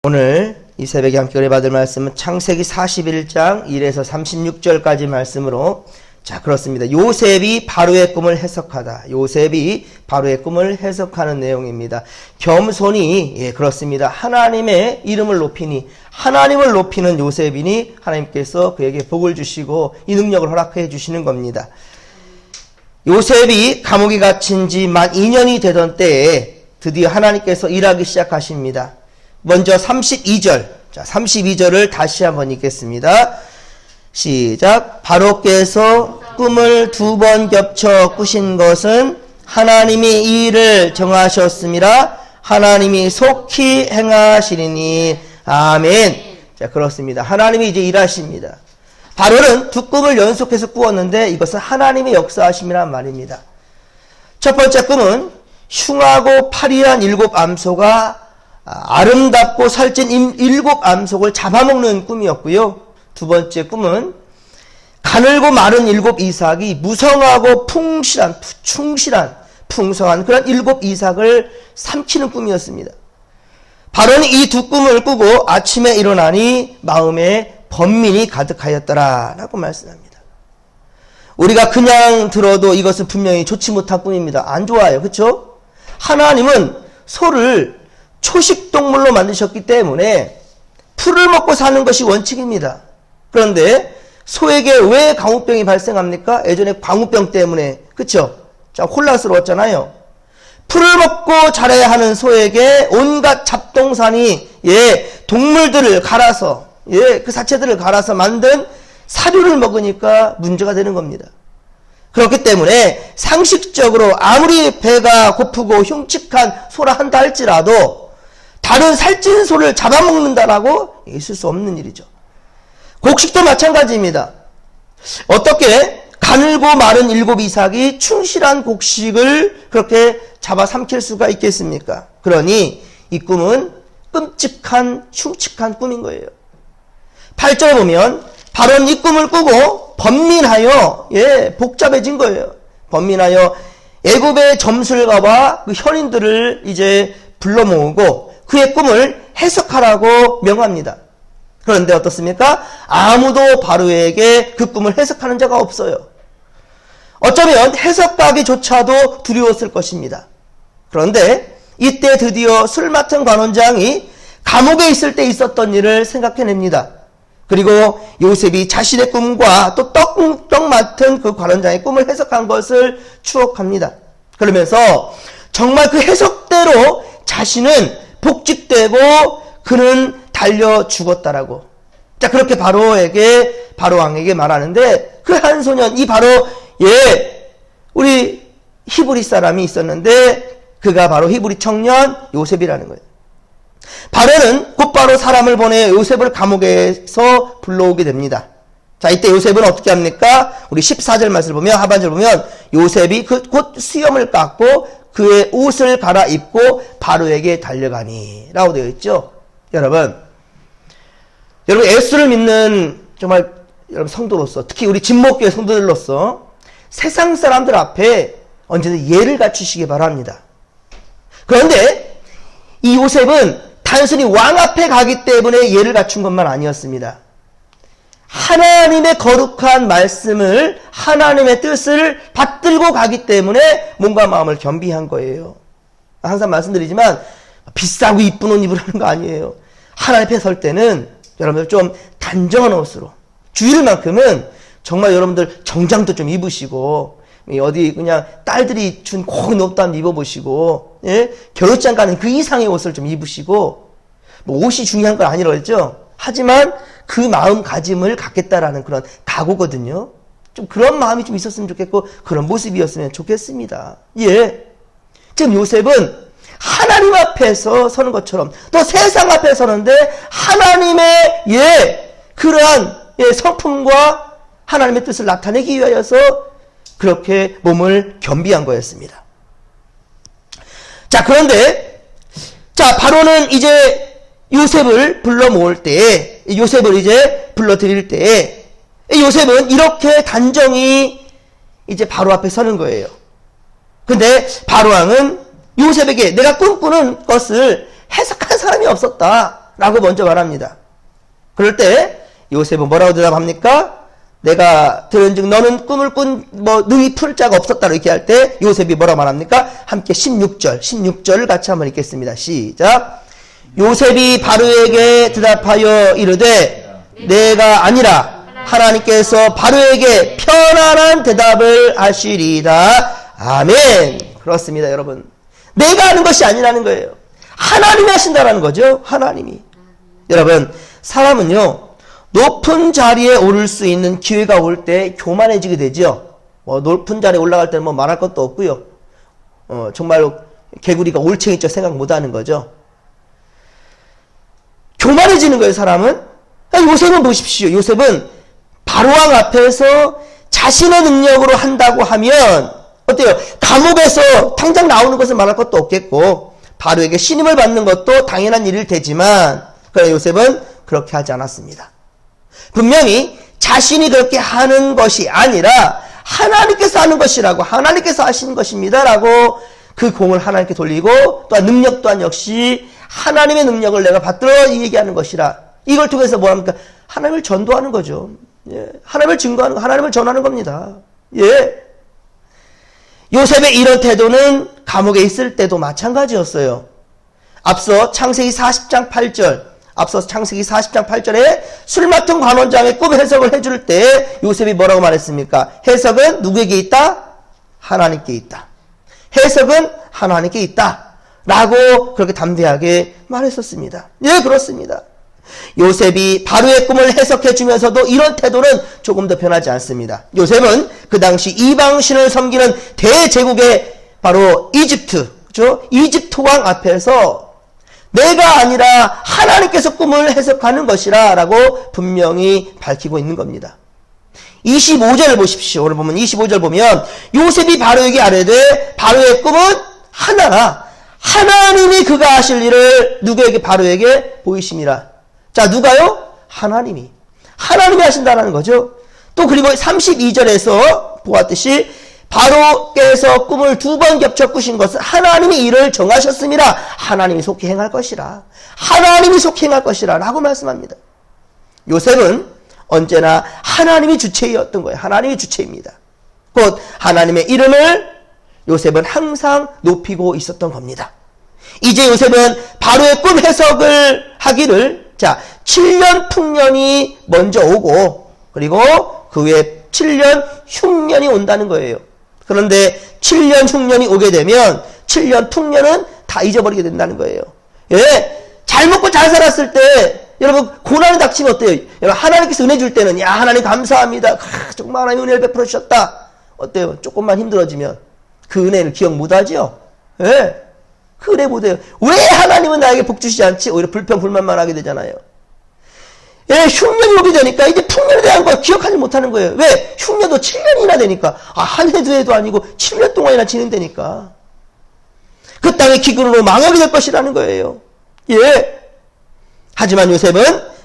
오늘 이 새벽에 함께 은혜 받을 말씀은 창세기 41장 1에서 36절까지 말씀으로, 자, 그렇습니다. 요셉이 바로의 꿈을 해석하다. 요셉이 바로의 꿈을 해석하는 내용입니다. 겸손히, 그렇습니다. 하나님의 이름을 높이니, 하나님을 높이는 요셉이니 하나님께서 그에게 복을 주시고 이 능력을 허락해 주시는 겁니다. 요셉이 감옥에 갇힌 지 만 2년이 되던 때에 드디어 하나님께서 일하기 시작하십니다. 먼저 32절, 자, 32절을 다시 한번 읽겠습니다. 시작. 바로께서 꿈을 2번 겹쳐 꾸신 것은 하나님이 이 일을 정하셨음이라 하나님이 속히 행하시리니. 아멘. 자, 그렇습니다. 하나님이 이제 일하십니다. 바로는 2 꿈을 연속해서 꾸었는데 이것은 하나님의 역사하심이란 말입니다. 첫 번째 꿈은 흉하고 파리한 7 암소가 아름답고 살찐 7 암소를 잡아먹는 꿈이었고요. 2번째 꿈은 가늘고 마른 7 이삭이 무성하고 충실한 풍성한 그런 7 이삭을 삼키는 꿈이었습니다. 바로는 이 2 꿈을 꾸고 아침에 일어나니 마음에 번민이 가득하였더라 라고 말씀합니다. 우리가 그냥 들어도 이것은 분명히 좋지 못한 꿈입니다. 안 좋아요. 그렇죠? 하나님은 소를 초식동물로 만드셨기 때문에 풀을 먹고 사는 것이 원칙입니다. 그런데 소에게 왜 광우병이 발생합니까? 예전에 광우병 때문에, 그쵸? 자, 혼란스러웠잖아요. 풀을 먹고 자라야 하는 소에게 온갖 잡동사니, 동물들을 갈아서, 그 사체들을 갈아서 만든 사료를 먹으니까 문제가 되는 겁니다. 그렇기 때문에 상식적으로 아무리 배가 고프고 흉측한 소라 한다 할지라도 다른 살찐 소를 잡아먹는다라고 있을 수 없는 일이죠. 곡식도 마찬가지입니다. 어떻게 가늘고 마른 7 이삭이 충실한 곡식을 그렇게 잡아 삼킬 수가 있겠습니까? 그러니 이 꿈은 끔찍한 흉측한 꿈인 거예요. 8절 보면 바로는 이 꿈을 꾸고 번민하여, 복잡해진 거예요. 번민하여 애굽의 점술가와 그 현인들을 이제 불러 모으고 그의 꿈을 해석하라고 명합니다. 그런데 어떻습니까? 아무도 바로에게 그 꿈을 해석하는 자가 없어요. 어쩌면 해석하기조차도 두려웠을 것입니다. 그런데 이때 드디어 술 맡은 관원장이 감옥에 있을 때 있었던 일을 생각해냅니다. 그리고 요셉이 자신의 꿈과 또 떡 맡은 그 관원장의 꿈을 해석한 것을 추억합니다. 그러면서 정말 그 해석대로 자신은 복직되고 그는 달려 죽었다라고. 자, 그렇게 바로 왕에게 말하는데 그 한 소년, 이 바로 우리 히브리 사람이 있었는데 그가 바로 히브리 청년 요셉이라는 거예요. 바로는 곧바로 사람을 보내 요셉을 감옥에서 불러오게 됩니다. 자, 이때 요셉은 어떻게 합니까? 우리 14절 말씀을 보면, 하반절 보면 요셉이 곧 수염을 깎고 그의 옷을 갈아입고 바로에게 달려가니 라고 되어 있죠. 여러분 예수를 믿는 정말 여러분 성도로서, 특히 우리 진목교회 성도들로서 세상 사람들 앞에 언제나 예를 갖추시기 바랍니다. 그런데 이 요셉은 단순히 왕 앞에 가기 때문에 예를 갖춘 것만 아니었습니다. 하나님의 거룩한 말씀을, 하나님의 뜻을 받들고 가기 때문에 몸과 마음을 겸비한 거예요. 항상 말씀드리지만 비싸고 이쁜 옷 입으라는 거 아니에요. 하나님 앞에 설 때는 여러분들 좀 단정한 옷으로, 주일만큼은 정말 여러분들 정장도 좀 입으시고, 어디 그냥 딸들이 준 고운 옷도 한번 입어보시고, 결혼장 가는 그 이상의 옷을 좀 입으시고, 뭐 옷이 중요한 건 아니라고 했죠. 하지만 그 마음가짐을 갖겠다라는 그런 각오거든요. 좀 그런 마음이 좀 있었으면 좋겠고 그런 모습이었으면 좋겠습니다. 지금 요셉은 하나님 앞에서 서는 것처럼 또 세상 앞에 서는데 하나님의 그러한 성품과 하나님의 뜻을 나타내기 위하여서 그렇게 몸을 겸비한 거였습니다. 자, 그런데 바로는 이제 요셉을 불러 모을 때에, 요셉을 이제 불러드릴 때에 요셉은 이렇게 단정히 이제 바로 앞에 서는 거예요. 근데 바로 왕은 요셉에게 내가 꿈꾸는 것을 해석한 사람이 없었다. 라고 먼저 말합니다. 그럴 때 요셉은 뭐라고 대답합니까? 내가 들은즉 너는 꿈을 꾼 능히 풀 자가 없었다 이렇게 할 때 요셉이 뭐라고 말합니까? 함께 16절을 같이 한번 읽겠습니다. 시작. 요셉이 바로에게 대답하여 이르되 내가 아니라 하나님께서 바로에게 편안한 대답을 하시리이다. 아멘. 그렇습니다, 여러분. 내가 하는 것이 아니라는 거예요. 하나님이 하신다라는 거죠. 하나님이. 여러분, 사람은요 높은 자리에 오를 수 있는 기회가 올 때 교만해지게 되죠. 높은 자리에 올라갈 때는 말할 것도 없고요. 정말로 개구리가 올챙이죠 생각 못하는 거죠. 교만해지는 거예요, 사람은. 요셉은 보십시오. 요셉은 바로왕 앞에서 자신의 능력으로 한다고 하면 어때요? 감옥에서 당장 나오는 것을 말할 것도 없겠고 바로에게 신임을 받는 것도 당연한 일일 테지만 그러나 요셉은 그렇게 하지 않았습니다. 분명히 자신이 그렇게 하는 것이 아니라 하나님께서 하는 것이라고 하나님께서 하시는 것입니다 라고 그 공을 하나님께 돌리고 또한 능력 또한 역시 하나님의 능력을 내가 받들어 얘기하는 것이라 이걸 통해서 뭐합니까? 하나님을 전도하는 거죠. 예. 하나님을 증거하는 거, 하나님을 전하는 겁니다. 예. 요셉의 이런 태도는 감옥에 있을 때도 마찬가지였어요. 앞서 창세기 40장 8절에 술 맡은 관원장의 꿈 해석을 해줄 때 요셉이 뭐라고 말했습니까? 해석은 누구에게 있다? 하나님께 있다. 해석은 하나님께 있다. 라고 그렇게 담대하게 말했었습니다. 예, 그렇습니다. 요셉이 바로의 꿈을 해석해 주면서도 이런 태도는 조금 더 변하지 않습니다. 요셉은 그 당시 이방신을 섬기는 대제국의 바로 이집트, 그렇죠? 이집트 왕 앞에서 내가 아니라 하나님께서 꿈을 해석하는 것이라 라고 분명히 밝히고 있는 겁니다. 25절을 보십시오. 오늘 보면 25절 보면 요셉이 바로에게 아뢰되 바로의 꿈은 하나라. 하나님이 그가 하실 일을 누구에게? 바로에게 보이심이라. 자, 누가요? 하나님이 하신다는 거죠. 또 그리고 32절에서 보았듯이 바로께서 꿈을 2번 겹쳐 꾸신 것은 하나님이 이를 정하셨습니다. 하나님이 속히 행할 것이라. 하나님이 속히 행할 것이라 라고 말씀합니다. 요셉은 언제나 하나님이 주체였던 거예요. 하나님이 주체입니다. 곧 하나님의 이름을 요셉은 항상 높이고 있었던 겁니다. 이제 요셉은 바로의 꿈 해석을 하기를 7년 풍년이 먼저 오고 그리고 그 후에 7년 흉년이 온다는 거예요. 그런데 7년 흉년이 오게 되면 7년 풍년은 다 잊어버리게 된다는 거예요. 예, 잘 먹고 잘 살았을 때 여러분 고난이 닥치면 어때요? 여러분 하나님께서 은혜 줄 때는 야 하나님 감사합니다. 정말 하나님 은혜를 베풀어 주셨다. 어때요? 조금만 힘들어지면 그 은혜를 기억 못하죠? 예, 그 은혜 못해요. 왜 하나님은 나에게 복 주시지 않지? 오히려 불평 불만만 하게 되잖아요. 예, 흉년이 오게 되니까 이제 풍년에 대한 걸 기억하지 못하는 거예요. 왜? 흉년도 7년이나 되니까. 한 해 두 해도 아니고 7년 동안이나 진행되니까. 그 땅의 기근으로 망하게 될 것이라는 거예요. 예. 하지만 요셉은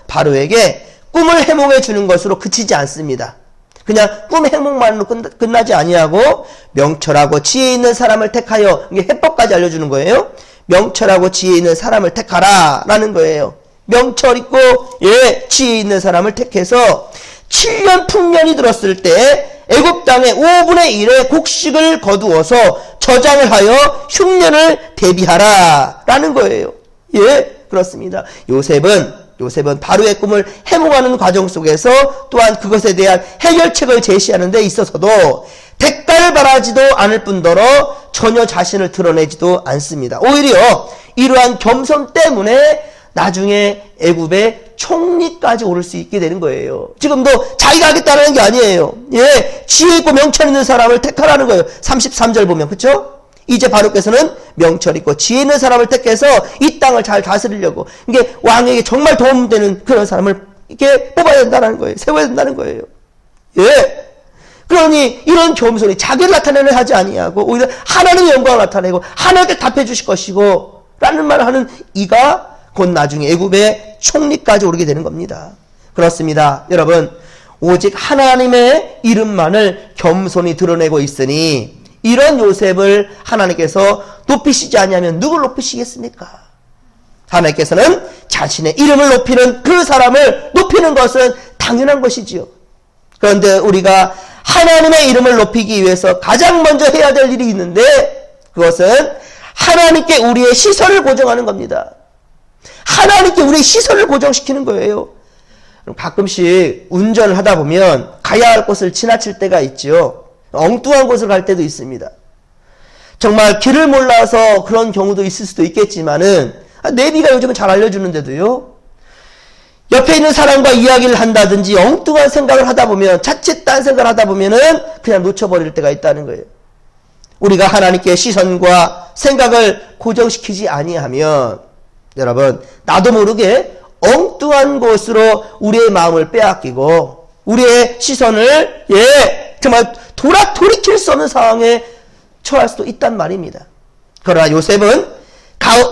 바로에게 꿈을 해몽해 주는 것으로 그치지 않습니다. 그냥 꿈 해몽만으로 끝나지 아니하고 명철하고 지혜 있는 사람을 택하여, 이게 해법까지 알려주는 거예요. 명철하고 지혜 있는 사람을 택하라 라는 거예요. 명철 있고 지혜 있는 사람을 택해서 7년 풍년이 들었을 때 애굽 땅의 5분의 1의 곡식을 거두어서 저장을 하여 흉년을 대비하라 라는 거예요. 예, 그렇습니다. 요셉은 바로의 꿈을 해몽하는 과정 속에서 또한 그것에 대한 해결책을 제시하는 데 있어서도 대가를 바라지도 않을 뿐더러 전혀 자신을 드러내지도 않습니다. 오히려 이러한 겸손 때문에 나중에 애굽의 총리까지 오를 수 있게 되는 거예요. 지금도 자기가 하겠다는 게 아니에요. 예, 지혜 있고 명철 있는 사람을 택하라는 거예요. 33절 보면, 그쵸? 이제 바로께서는 명철 있고 지혜 있는 사람을 택해서 이 땅을 잘 다스리려고, 이게 왕에게 정말 도움되는 그런 사람을 이렇게 뽑아야 된다는 거예요. 세워야 된다는 거예요. 예. 그러니 이런 겸손이 자기를 나타내려 하지 아니하고 오히려 하나님의 영광을 나타내고 하나님께 답해 주실 것이고 라는 말을 하는 이가 곧 나중에 애굽의 총리까지 오르게 되는 겁니다. 그렇습니다. 여러분, 오직 하나님의 이름만을 겸손히 드러내고 있으니 이런 요셉을 하나님께서 높이시지 아니하면 누굴 높이시겠습니까? 하나님께서는 자신의 이름을 높이는 그 사람을 높이는 것은 당연한 것이지요. 그런데 우리가 하나님의 이름을 높이기 위해서 가장 먼저 해야 될 일이 있는데 그것은 하나님께 우리의 시선을 고정하는 겁니다. 하나님께 우리의 시선을 고정시키는 거예요. 가끔씩 운전을 하다 보면 가야 할 곳을 지나칠 때가 있죠. 엉뚱한 곳을 갈 때도 있습니다. 정말 길을 몰라서 그런 경우도 있을 수도 있겠지만은 내비가 요즘은 잘 알려주는데도요. 옆에 있는 사람과 이야기를 한다든지 엉뚱한 생각을 하다 보면 자칫 딴 생각을 하다 보면은 그냥 놓쳐버릴 때가 있다는 거예요. 우리가 하나님께 시선과 생각을 고정시키지 아니하면 여러분 나도 모르게 엉뚱한 곳으로 우리의 마음을 빼앗기고 우리의 시선을 정말 돌이킬 수 없는 상황에 처할 수도 있단 말입니다. 그러나 요셉은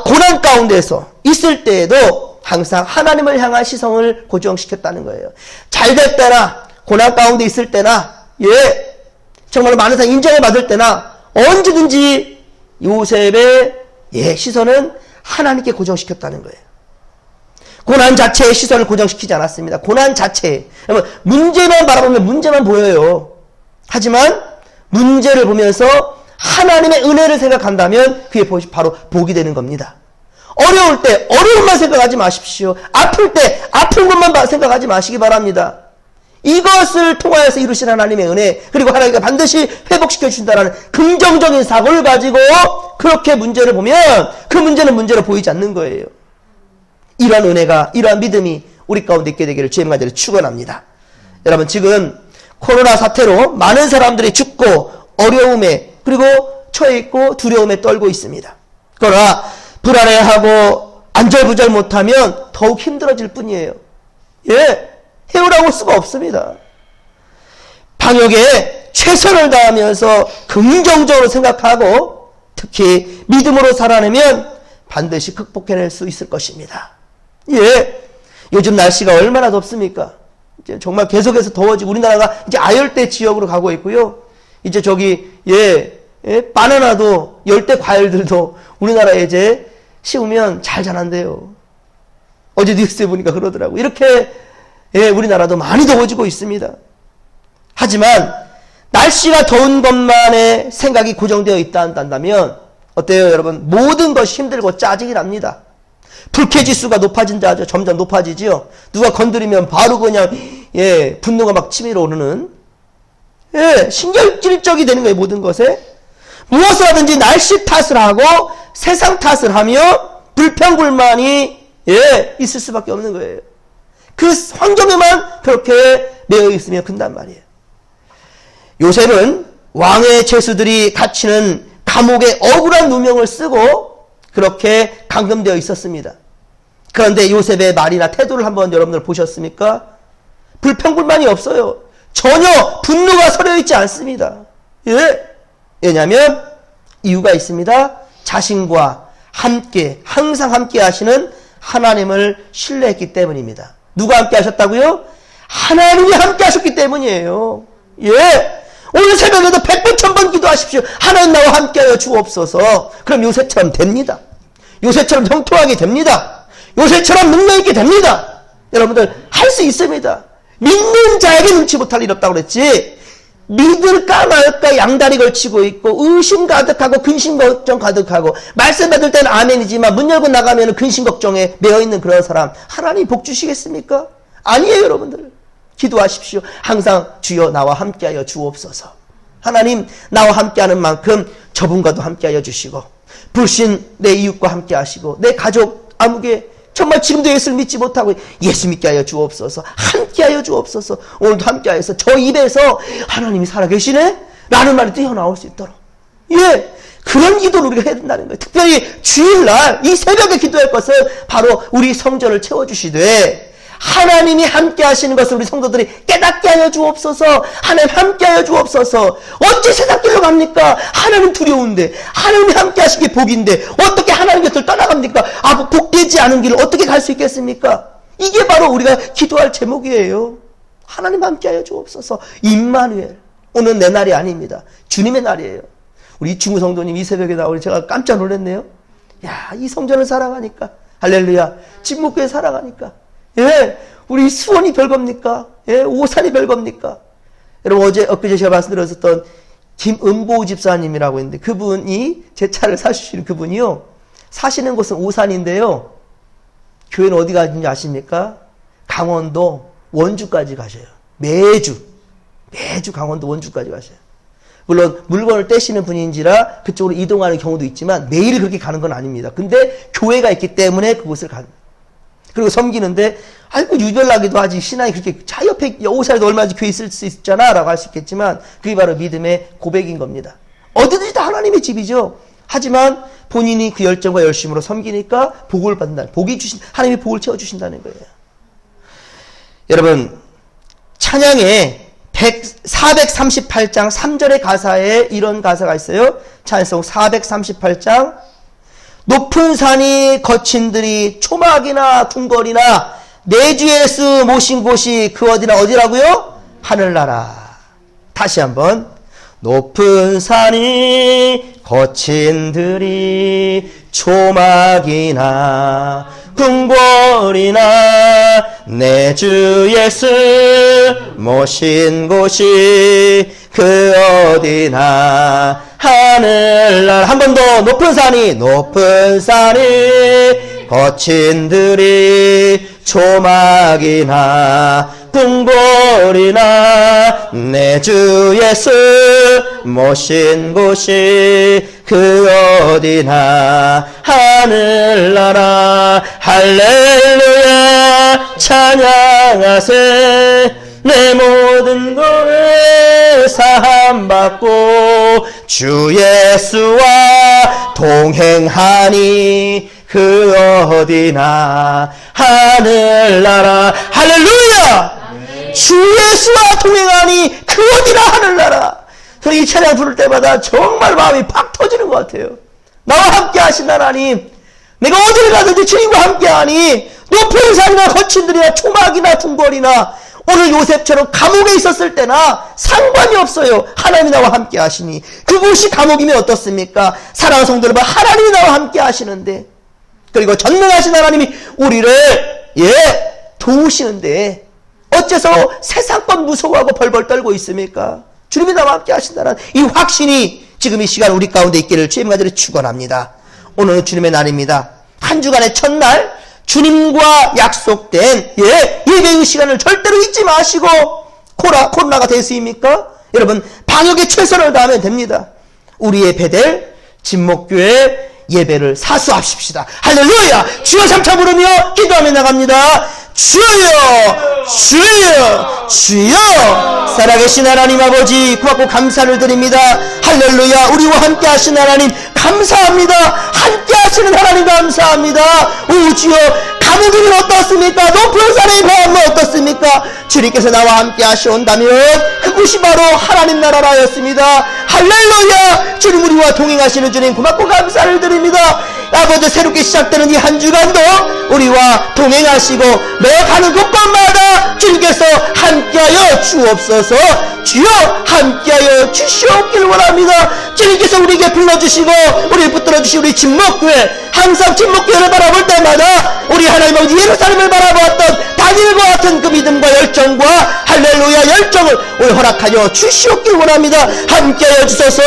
고난 가운데서 있을 때에도 항상 하나님을 향한 시선을 고정시켰다는 거예요. 잘 될 때나 고난 가운데 있을 때나 정말 많은 사람 인정을 받을 때나 언제든지 요셉의 시선은 하나님께 고정시켰다는 거예요. 고난 자체의 시선을 고정시키지 않았습니다. 고난 자체. 문제만 바라보면 문제만 보여요. 하지만 문제를 보면서 하나님의 은혜를 생각한다면 그게 바로 복이 되는 겁니다. 어려울 때 어려움만 생각하지 마십시오. 아플 때 아픈 것만 생각하지 마시기 바랍니다. 이것을 통하여서 이루신 하나님의 은혜 그리고 하나님께 반드시 회복시켜 주신다는 긍정적인 사고를 가지고 그렇게 문제를 보면 그 문제는 문제로 보이지 않는 거예요. 이러한 은혜가 이러한 믿음이 우리 가운데 있게 되기를 주의 이름으로 축원합니다. 여러분 지금 코로나 사태로 많은 사람들이 죽고 어려움에 그리고 처해 있고 두려움에 떨고 있습니다. 그러나 불안해하고 안절부절 못하면 더욱 힘들어질 뿐이에요. 헤어나올 수가 없습니다. 방역에 최선을 다하면서 긍정적으로 생각하고 특히 믿음으로 살아내면 반드시 극복해낼 수 있을 것입니다. 요즘 날씨가 얼마나 덥습니까? 이제 정말 계속해서 더워지고 우리나라가 이제 아열대 지역으로 가고 있고요. 이제 저기 바나나도 열대 과일들도 우리나라에 이제 심으면 잘 자란대요. 어제 뉴스에 보니까 그러더라고. 이렇게 우리나라도 많이 더워지고 있습니다. 하지만 날씨가 더운 것만의 생각이 고정되어 있다 한다면 어때요 여러분? 모든 것이 힘들고 짜증이 납니다. 불쾌지수가 높아진다, 점점 높아지지요. 누가 건드리면 바로 그냥 분노가 막 치밀어 오르는 신경질적이 되는 거예요. 모든 것에 무엇을 하든지 날씨 탓을 하고 세상 탓을 하며 불평불만이 있을 수밖에 없는 거예요. 그 환경에만 그렇게 매여 있으면 큰단 말이에요. 요셉은 왕의 죄수들이 갇히는 감옥에 억울한 누명을 쓰고 그렇게 감금되어 있었습니다. 그런데 요셉의 말이나 태도를 한번 여러분들 보셨습니까? 불평불만이 없어요. 전혀 분노가 서려 있지 않습니다. 왜냐하면 이유가 있습니다. 자신과 함께 항상 함께 하시는 하나님을 신뢰했기 때문입니다. 누가 함께 하셨다고요? 하나님이 함께 하셨기 때문이에요. 오늘 새벽에도 100번 1000번 기도하십시오. 하나님 나와 함께하여 주옵소서. 그럼 요셉처럼 됩니다. 요셉처럼 형통하게 됩니다. 요셉처럼 능력 있게 됩니다. 여러분들 할 수 있습니다. 믿는 자에게 눈치 못할 일 없다고 그랬지. 믿을까 말까 양다리 걸치고 있고 의심 가득하고 근심 걱정 가득하고 말씀 받을 때는 아멘이지만 문 열고 나가면 근심 걱정에 매여있는 그런 사람 하나님 복 주시겠습니까? 아니에요. 여러분들 기도하십시오. 항상 주여 나와 함께하여 주옵소서. 하나님 나와 함께하는 만큼 저분과도 함께하여 주시고 불신 내 이웃과 함께하시고 내 가족 아무개 정말 지금도 예수를 믿지 못하고 예수 믿게 하여 주옵소서. 함께하여 주옵소서. 오늘도 함께하여서 저 입에서 하나님이 살아계시네? 라는 말이 뛰어나올 수 있도록 그런 기도를 우리가 해야 된다는 거예요. 특별히 주일날 이 새벽에 기도할 것은 바로 우리 성전을 채워주시되 하나님이 함께 하시는 것을 우리 성도들이 깨닫게 하여 주옵소서. 하나님 함께 하여 주옵소서. 어찌 세상 길로 갑니까? 하나님 두려운데 하나님이 함께 하시기 복인데 어떻게 하나님 곁을 떠나갑니까? 복되지 않은 길을 어떻게 갈 수 있겠습니까? 이게 바로 우리가 기도할 제목이에요. 하나님 함께 하여 주옵소서. 임마누엘. 오늘 내 날이 아닙니다. 주님의 날이에요. 우리 중우 성도님 이 새벽에 나오니 제가 깜짝 놀랐네요. 이 성전을 사랑하니까 할렐루야. 진목교회 사랑하니까. 예, 우리 수원이 별겁니까? 예, 오산이 별겁니까? 여러분 엊그제 제가 말씀드렸었던 김은보 집사님이라고 있는데 그분이 제 차를 사주시는 그분이요. 사시는 곳은 오산인데요. 교회는 어디 가는지 아십니까? 강원도 원주까지 가셔요. 매주 강원도 원주까지 가셔요. 물론 물건을 떼시는 분인지라 그쪽으로 이동하는 경우도 있지만 매일 그렇게 가는 건 아닙니다. 근데 교회가 있기 때문에 그곳을 가는. 그리고 섬기는데 아이고 유별나기도 하지 신앙이 그렇게 자 옆에 오산에도 얼마나 교회 있을 수 있잖아 라고 할 수 있겠지만 그게 바로 믿음의 고백인 겁니다. 어디든지 다 하나님의 집이죠. 하지만 본인이 그 열정과 열심으로 섬기니까 복을 받는다. 하나님이 복을 채워주신다는 거예요. 여러분 찬양에 438장 3절의 가사에 이런 가사가 있어요. 찬송 438장 높은 산이 거친들이 초막이나 궁궐이나 내주 예수 모신 곳이 그 어디라고요? 하늘나라. 다시 한번 높은 산이 거친들이 초막이나 궁궐이나 내주 예수 모신 곳이 그 어디나 하늘나라. 한 번 더 높은 산이 거친들이 초막이나 궁궐이나 내주 예수 모신 곳이 그 어디나 하늘나라. 할렐루야 찬양하세. 내 모든 것을 사함받고 주 예수와 동행하니 그 어디나 하늘나라. 할렐루야. 주 예수와 동행하니 그 어디나 하늘나라. 저는 이 찬양 부를 때마다 정말 마음이 팍 터지는 것 같아요. 나와 함께 하신 하나님, 내가 어디를 가든지 주님과 함께하니 높은 산이나 거친들이나 초막이나 궁궐이나 오늘 요셉처럼 감옥에 있었을 때나 상관이 없어요. 하나님이 나와 함께 하시니. 그곳이 감옥이면 어떻습니까? 사랑하는 성도들, 하나님이 나와 함께 하시는데, 그리고 전능하신 하나님이 우리를 도우시는데 어째서 세상권 무서워하고 벌벌 떨고 있습니까? 주님이 나와 함께 하신다는 이 확신이 지금 이 시간 우리 가운데 있기를 주님과 저를 축원합니다. 오늘은 주님의 날입니다. 한 주간의 첫날 주님과 약속된 예배의 시간을 절대로 잊지 마시고, 코로나가 대수입니까? 여러분 방역에 최선을 다하면 됩니다. 우리의 베델 진목교회 예배를 사수합시다. 할렐루야. 주여 삼차 부르며 기도하며 나갑니다. 주여 주여 주여. 살아계신 하나님 아버지 고맙고 감사를 드립니다. 할렐루야. 우리와 함께 하신 하나님 감사합니다. 함께 하시는 하나님 감사합니다. 오 주여, 감옥이면 어떻습니까? 높은 산에 거하면 어떻습니까? 주님께서 나와 함께 하시온다면 그곳이 바로 하나님 나라라였습니다. 할렐루야. 주님, 우리와 동행하시는 주님 고맙고 감사를 드립니다. 아버지, 새롭게 시작되는 이 한 주간도 우리와 동행하시고 매 가는 곳곳마다 주님께서 함께하여 주옵소서. 주여 함께하여 주시옵길 원합니다. 주님께서 우리에게 불러주시고 우리를 붙들어주시고 우리 진목교회, 항상 진목교회를 바라볼 때마다 우리 하나님 아버지 예루살렘을 바라보았던 다니엘과 같은 그 믿음과 열정과 할렐루야 열정을 오늘 허락하여 주시옵길 원합니다. 함께하여 주소서.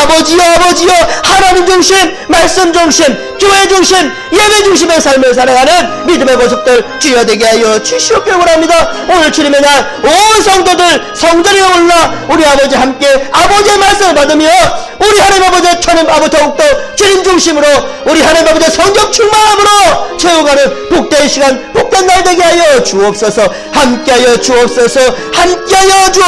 아버지여 아버지여, 하나님 중심, 말씀 중심, 교회 중심, 예배 중심의 삶을 살아가는 믿음의 모습들 주여 되게 하여 주시옵길 원합니다. 오늘 주님의 날 온 성도들 성전에 올라 우리 아버지 함께 아버지의 말씀을 받으며 우리 하나님 아버지의 천은 아버지 더욱더 주님 중심으로 우리 하나님 아버지의 성령 충만함으로 채워가는 복된 시간, 복된 날 되게 하여 주옵소서. 함께하여 주옵소서. 함께하여 주옵소서.